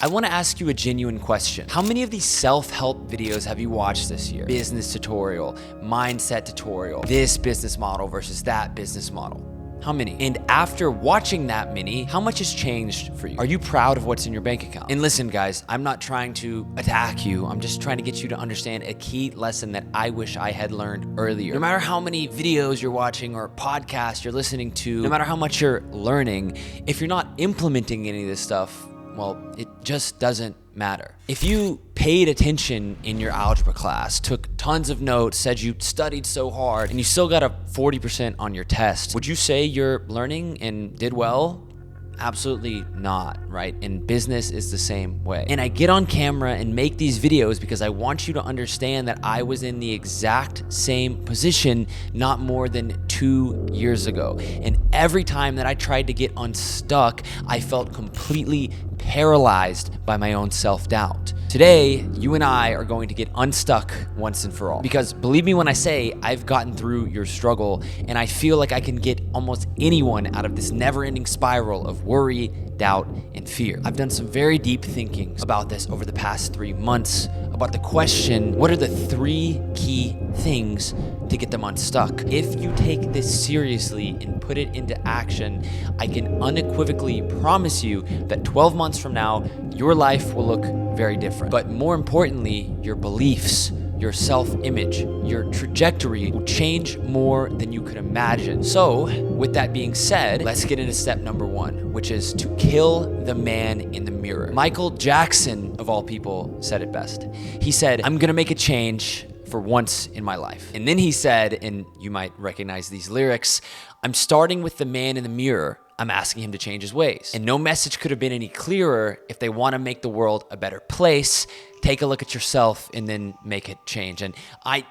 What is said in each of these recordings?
I want to ask you a genuine question. How many of these self-help videos have you watched this year? Business tutorial, mindset tutorial, this business model versus that business model. How many? And after watching that many, how much has changed for you? Are you proud of what's in your bank account? And listen, guys, I'm not trying to attack you. I'm just trying to get you to understand a key lesson that I wish I had learned earlier. No matter how many videos you're watching or podcasts you're listening to, no matter how much you're learning, if you're not implementing any of this stuff, well, it just doesn't matter. If you paid attention in your algebra class, took tons of notes, said you studied so hard, and you still got a 40% on your test, would you say you're learning and did well? Absolutely not, right? And business is the same way. And I get on camera and make these videos because I want you to understand that I was in the exact same position not more than 2 years ago. And every time that I tried to get unstuck, I felt completely paralyzed by my own self-doubt. Today, you and I are going to get unstuck once and for all. Because believe me when I say I've gotten through your struggle, and I feel like I can get almost anyone out of this never-ending spiral of worry, doubt, and fear. I've done some very deep thinking about this over the past 3 months, about the question, what are the 3 key things to get them unstuck? If you take this seriously and put it into action, I can unequivocally promise you that 12 months from now, your life will look very different. But more importantly, your beliefs, your self-image, your trajectory will change more than you could imagine. So, with that being said, let's get into step number 1, which is to kill the man in the mirror. Michael Jackson, of all people, said it best. He said, "I'm gonna make a change for once in my life." And then he said, and you might recognize these lyrics, "I'm starting with the man in the mirror. I'm asking him to change his ways." And no message could have been any clearer. If they want to make the world a better place, take a look at yourself and then make it change. And I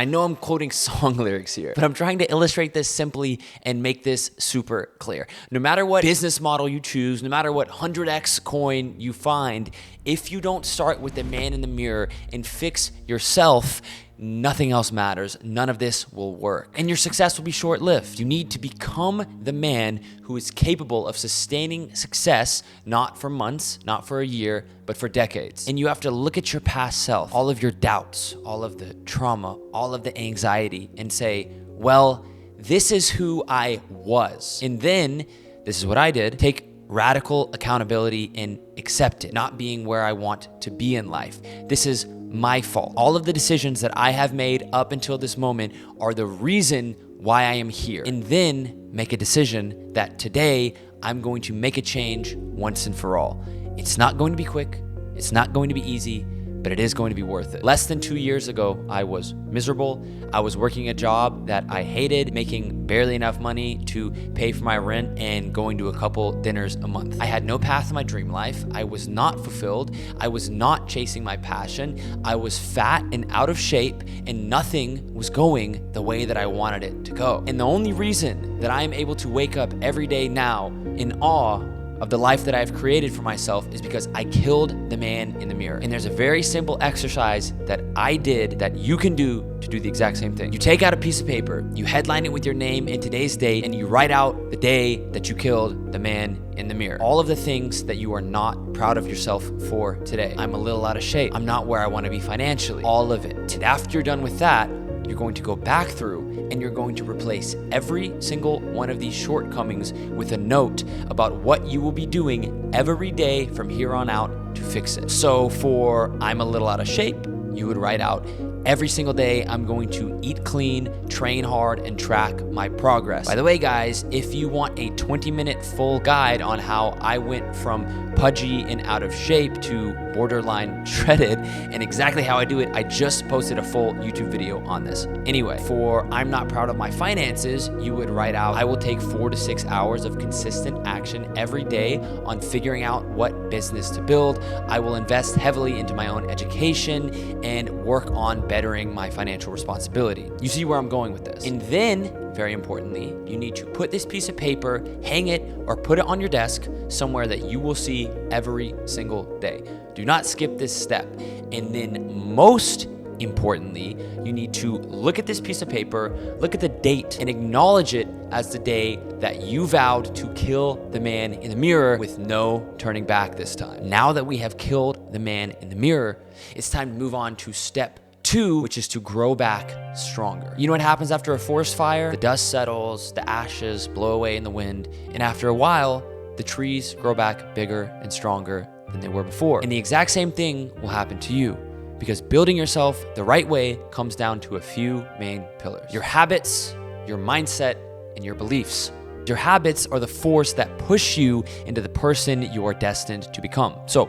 know I'm quoting song lyrics here, but I'm trying to illustrate this simply and make this super clear. No matter what business model you choose, no matter what 100x coin you find, if you don't start with the man in the mirror and fix yourself, nothing else matters. None of this will work. And your success will be short-lived. You need to become the man who is capable of sustaining success, not for months, not for a year, but for decades. And you have to look at your past self, all of your doubts, all of the trauma, all of the anxiety, and say, well, this is who I was. And then, this is what I did, take radical accountability and accept it, not being where I want to be in life. This is my fault. All of the decisions that I have made up until this moment are the reason why I am here. And then make a decision that today I'm going to make a change once and for all. It's not going to be quick. It's not going to be easy, but it is going to be worth it. Less than 2 years ago, I was miserable. I was working a job that I hated, making barely enough money to pay for my rent and going to a couple dinners a month. I had no path to my dream life. I was not fulfilled. I was not chasing my passion. I was fat and out of shape, and nothing was going the way that I wanted it to go. And the only reason that I am able to wake up every day now in awe of the life that I've created for myself is because I killed the man in the mirror. And there's a very simple exercise that I did that you can do to do the exact same thing. You take out a piece of paper, you headline it with your name and today's date, and you write out the day that you killed the man in the mirror. All of the things that you are not proud of yourself for today. I'm a little out of shape. I'm not where I want to be financially. All of it. And after you're done with that, you're going to go back through and you're going to replace every single one of these shortcomings with a note about what you will be doing every day from here on out to fix it. So for I'm a little out of shape, you would write out, every single day I'm going to eat clean, train hard, and track my progress. By the way, guys, if you want a 20-minute full guide on how I went from pudgy and out of shape to borderline shredded and exactly how I do it, I just posted a full YouTube video on this. Anyway, for I'm not proud of my finances, you would write out, I will take 4 to 6 hours of consistent action every day on figuring out what business to build. I will invest heavily into my own education and work on bettering my financial responsibility. You see where I'm going with this. And then, very importantly, you need to put this piece of paper, hang it, or put it on your desk somewhere that you will see every single day. Do not skip this step. And then most importantly, you need to look at this piece of paper, look at the date, and acknowledge it as the day that you vowed to kill the man in the mirror with no turning back this time. Now that we have killed the man in the mirror, it's time to move on to step 2, which is to grow back stronger. You know what happens after a forest fire? The dust settles, the ashes blow away in the wind, and after a while, the trees grow back bigger and stronger than they were before. And the exact same thing will happen to you, because building yourself the right way comes down to a few main pillars: your habits, your mindset, and your beliefs. Your habits are the force that push you into the person you are destined to become. So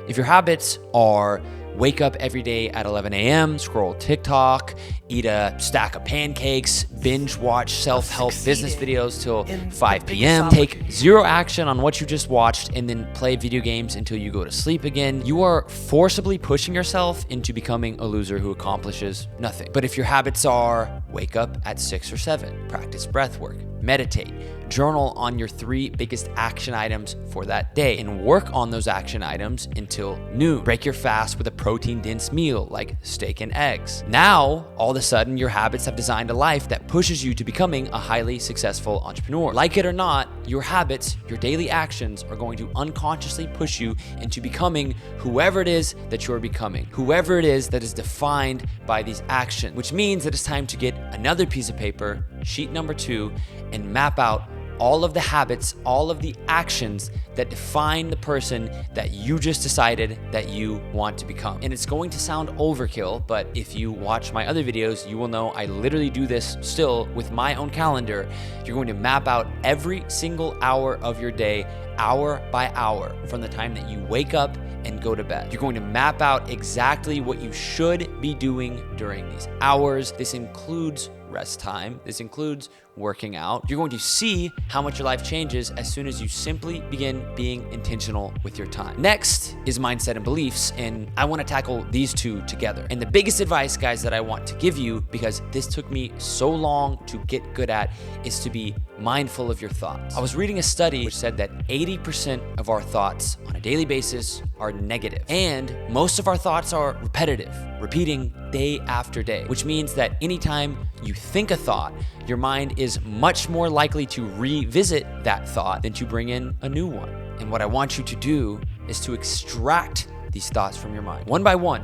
if your habits are wake up every day at 11 a.m., scroll TikTok, eat a stack of pancakes, binge watch self-help business videos till 5 p.m., take zero action on what you just watched, and then play video games until you go to sleep again, you are forcibly pushing yourself into becoming a loser who accomplishes nothing. But if your habits are wake up at 6 or 7, practice breath work, meditate, journal on your 3 biggest action items for that day, and work on those action items until noon. Break your fast with a protein-dense meal like steak and eggs. Now, all of a sudden, your habits have designed a life that pushes you to becoming a highly successful entrepreneur. Like it or not, your habits, your daily actions are going to unconsciously push you into becoming whoever it is that you're becoming, whoever it is that is defined by these actions, which means that it's time to get another piece of paper, sheet number 2, and map out all of the habits, all of the actions that define the person that you just decided that you want to become. And it's going to sound overkill, but if you watch my other videos, you will know I literally do this still with my own calendar. You're going to map out every single hour of your day, hour by hour, from the time that you wake up and go to bed. You're going to map out exactly what you should be doing during these hours. This includes rest time. This includes working out. You're going to see how much your life changes as soon as you simply begin being intentional with your time. Next is mindset and beliefs, and I want to tackle these two together. And the biggest advice, guys, that I want to give you, because this took me so long to get good at, is to be mindful of your thoughts. I was reading a study which said that 80% of our thoughts on a daily basis are negative, and most of our thoughts are repetitive, repeating day after day, which means that anytime you think a thought, your mind is much more likely to revisit that thought than to bring in a new one. And what I want you to do is to extract these thoughts from your mind one by one,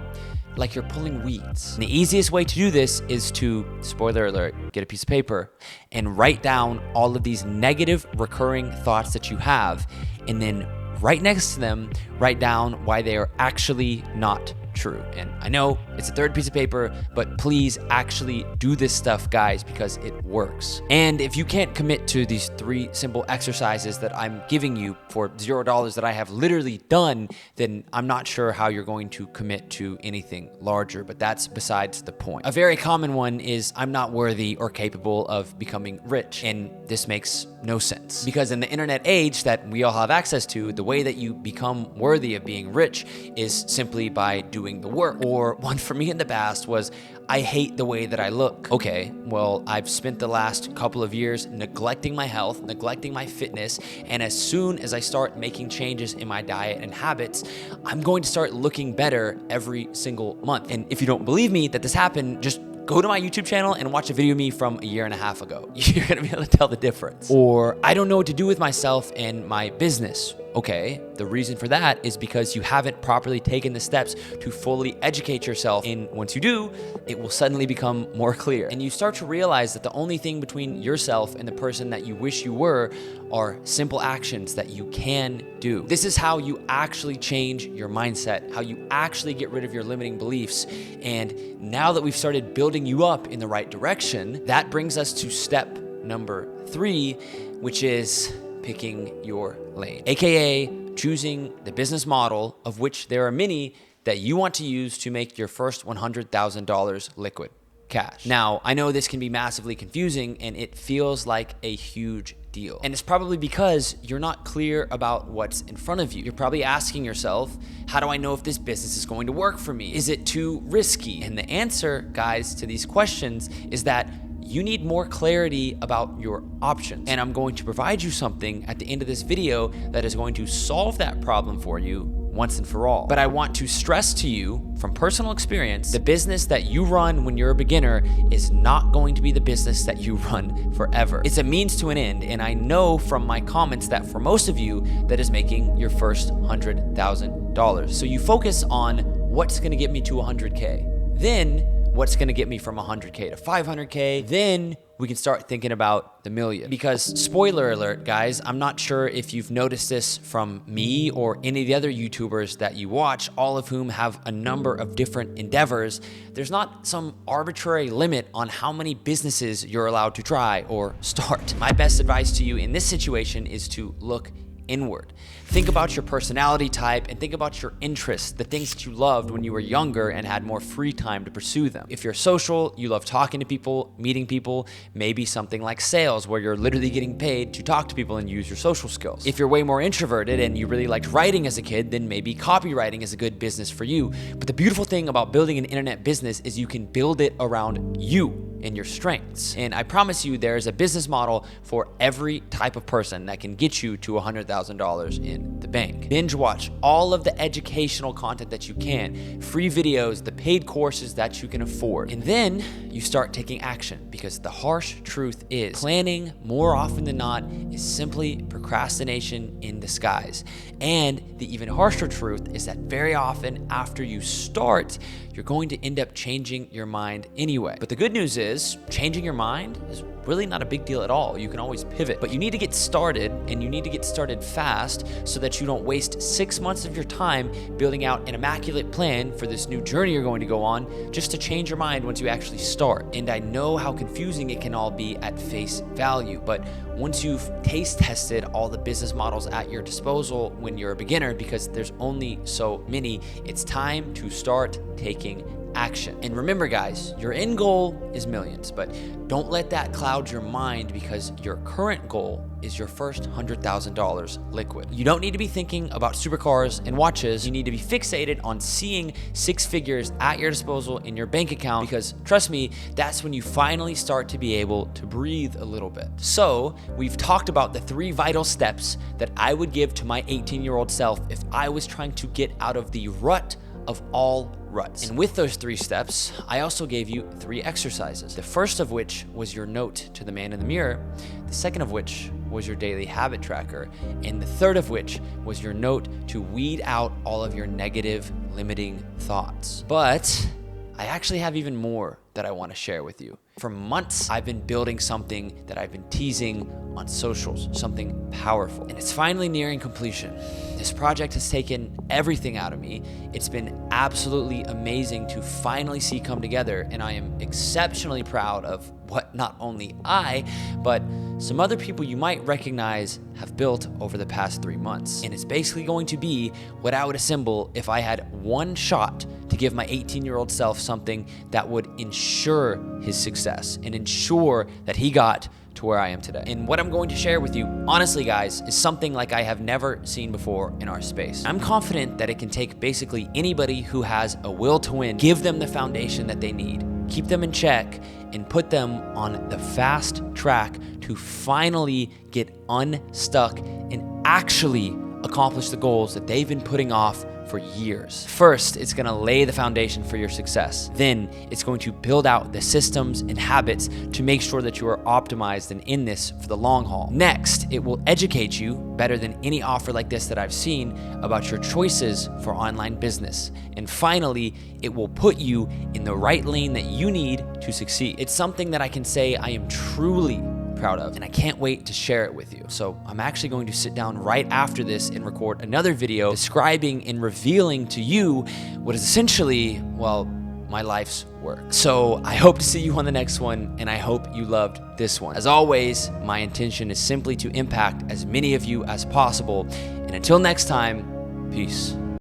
like you're pulling weeds. And the easiest way to do this is to, spoiler alert, get a piece of paper and write down all of these negative recurring thoughts that you have, and then right next to them, write down why they are actually not true. And I know it's a third piece of paper, but please actually do this stuff, guys, because it works. And if you can't commit to these 3 simple exercises that I'm giving you for $0 that I have literally done, then I'm not sure how you're going to commit to anything larger, but that's besides the point. A very common one is I'm not worthy or capable of becoming rich. And this makes no sense, because in the internet age that we all have access to, the way that you become worthy of being rich is simply by doing the work. Or one for me in the past was, I hate the way that I look. Okay, well, I've spent the last couple of years neglecting my health, neglecting my fitness, and as soon as I start making changes in my diet and habits, I'm going to start looking better every single month. And if you don't believe me that this happened, just go to my YouTube channel and watch a video of me from a year and a half ago. You're gonna be able to tell the difference. Or I don't know what to do with myself and my business. Okay, the reason for that is because you haven't properly taken the steps to fully educate yourself. And once you do, it will suddenly become more clear. And you start to realize that the only thing between yourself and the person that you wish you were are simple actions that you can do. This is how you actually change your mindset, how you actually get rid of your limiting beliefs. And now that we've started building you up in the right direction, that brings us to step number 3, which is picking your lane, aka choosing the business model of which there are many that you want to use to make your first $100,000 liquid cash. Now, I know this can be massively confusing and it feels like a huge deal. And it's probably because you're not clear about what's in front of you. You're probably asking yourself, how do I know if this business is going to work for me? Is it too risky? And the answer, guys, to these questions is that you need more clarity about your options. And I'm going to provide you something at the end of this video that is going to solve that problem for you once and for all. But I want to stress to you from personal experience, the business that you run when you're a beginner is not going to be the business that you run forever. It's a means to an end, and I know from my comments that for most of you, that is making your first $100,000. So you focus on what's gonna get me to 100K. Then what's gonna get me from 100K to 500K. Then we can start thinking about the million. Because spoiler alert, guys, I'm not sure if you've noticed this from me or any of the other YouTubers that you watch, all of whom have a number of different endeavors. There's not some arbitrary limit on how many businesses you're allowed to try or start. My best advice to you in this situation is to look inward. Think about your personality type and think about your interests, the things that you loved when you were younger and had more free time to pursue them. If you're social, you love talking to people, meeting people, maybe something like sales where you're literally getting paid to talk to people and use your social skills. If you're way more introverted and you really liked writing as a kid, then maybe copywriting is a good business for you. But the beautiful thing about building an internet business is you can build it around you and your strengths. And I promise you there's a business model for every type of person that can get you to $100,000 in the bank. Binge watch all of the educational content that you can, free videos, the paid courses that you can afford. And then you start taking action, because the harsh truth is planning more often than not is simply procrastination in disguise. And the even harsher truth is that very often after you start, you're going to end up changing your mind anyway. But the good news is changing your mind is really not a big deal at all. You can always pivot, but you need to get started, and you need to get started fast so that you don't waste 6 months of your time building out an immaculate plan for this new journey you're going to go on just to change your mind once you actually start. And I know how confusing it can all be at face value, but once you've taste tested all the business models at your disposal when you're a beginner, because there's only so many, it's time to start taking action. And remember, guys, your end goal is millions, but don't let that cloud your mind, because your current goal is your first $100,000 liquid. You don't need to be thinking about supercars and watches. You need to be fixated on seeing 6 figures at your disposal in your bank account, because trust me, that's when you finally start to be able to breathe a little bit. So we've talked about the 3 vital steps that I would give to my 18-year-old self if I was trying to get out of the rut of all ruts. And with those 3 steps, I also gave you 3 exercises. The first of which was your note to the man in the mirror. The second of which was your daily habit tracker. And the third of which was your note to weed out all of your negative, limiting thoughts. But I actually have even more that I want to share with you. For months, I've been building something that I've been teasing on socials, something powerful, and it's finally nearing completion. This project has taken everything out of me. It's been absolutely amazing to finally see come together, and I am exceptionally proud of what not only I, but some other people you might recognize have built over the past 3 months. And it's basically going to be what I would assemble if I had one shot to give my 18-year-old self something that would ensure his success and ensure that he got to where I am today. And what I'm going to share with you, honestly guys, is something like I have never seen before in our space. I'm confident that it can take basically anybody who has a will to win, give them the foundation that they need, keep them in check, and put them on the fast track to finally get unstuck and actually accomplish the goals that they've been putting off for years. First, it's gonna lay the foundation for your success. Then it's going to build out the systems and habits to make sure that you are optimized and in this for the long haul. Next, it will educate you better than any offer like this that I've seen about your choices for online business. And finally, it will put you in the right lane that you need to succeed. It's something that I can say I am truly proud of, and I can't wait to share it with you. So I'm actually going to sit down right after this and record another video describing and revealing to you what is essentially, well, my life's work. So I hope to see you on the next one, and I hope you loved this one. As always, my intention is simply to impact as many of you as possible. And until next time, peace.